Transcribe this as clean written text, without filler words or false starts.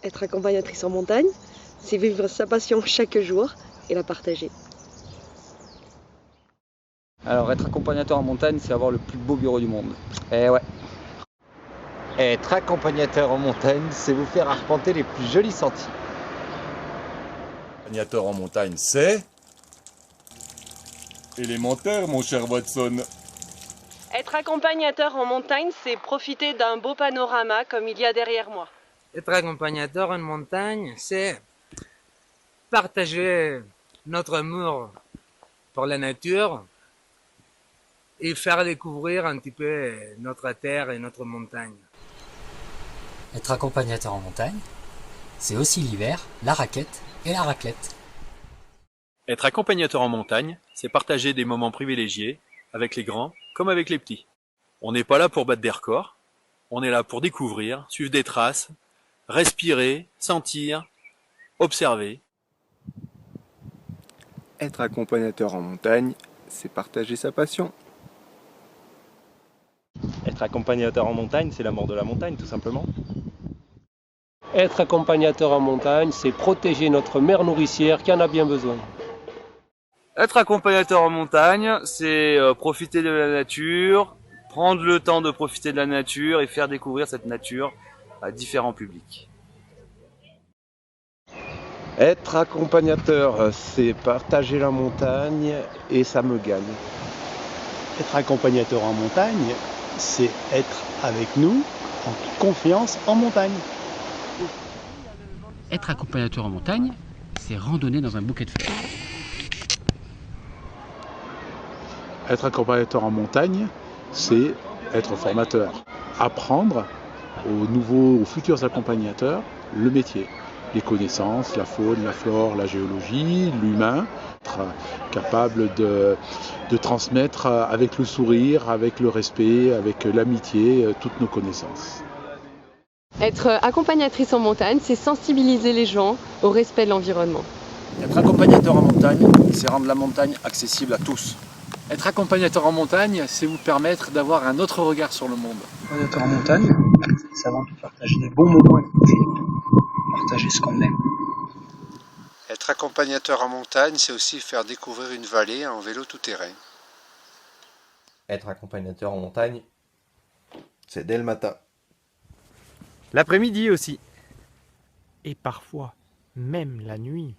Être accompagnatrice en montagne, c'est vivre sa passion chaque jour et la partager. Alors être accompagnateur en montagne, c'est avoir le plus beau bureau du monde. Eh ouais. Être accompagnateur en montagne, c'est vous faire arpenter les plus jolis sentiers. Accompagnateur en montagne, c'est élémentaire, mon cher Watson. Être accompagnateur en montagne, c'est profiter d'un beau panorama comme il y a derrière moi. Être accompagnateur en montagne, c'est partager notre amour pour la nature et faire découvrir un petit peu notre terre et notre montagne. Être accompagnateur en montagne, c'est aussi l'hiver, la raquette et la raclette. Être accompagnateur en montagne, c'est partager des moments privilégiés avec les grands comme avec les petits. On n'est pas là pour battre des records, on est là pour découvrir, suivre des traces, respirer, sentir, observer. Être accompagnateur en montagne, c'est partager sa passion. Être accompagnateur en montagne, c'est l'amour de la montagne, tout simplement. Être accompagnateur en montagne, c'est protéger notre mère nourricière qui en a bien besoin. Être accompagnateur en montagne, c'est profiter de la nature, prendre le temps de profiter de la nature et faire découvrir cette nature à différents publics. Être accompagnateur, c'est partager la montagne et ça me gagne. Être accompagnateur en montagne, c'est être avec nous en toute confiance en montagne. Être accompagnateur en montagne, c'est randonner dans un bouquet de fleurs. Être accompagnateur en montagne, c'est être formateur. Apprendre aux futurs accompagnateurs le métier, les connaissances, la faune, la flore, la géologie, l'humain. Être capable de transmettre avec le sourire, avec le respect, avec l'amitié, toutes nos connaissances. Être accompagnatrice en montagne, c'est sensibiliser les gens au respect de l'environnement. Être accompagnateur en montagne, c'est rendre la montagne accessible à tous. Être accompagnateur en montagne, c'est vous permettre d'avoir un autre regard sur le monde. Accompagnateur en montagne, c'est avant tout partager des bons moments avec nos filles, partager ce qu'on aime. Être accompagnateur en montagne, c'est aussi faire découvrir une vallée en vélo tout-terrain. Être accompagnateur en montagne, c'est dès le matin. L'après-midi aussi. Et parfois, même la nuit.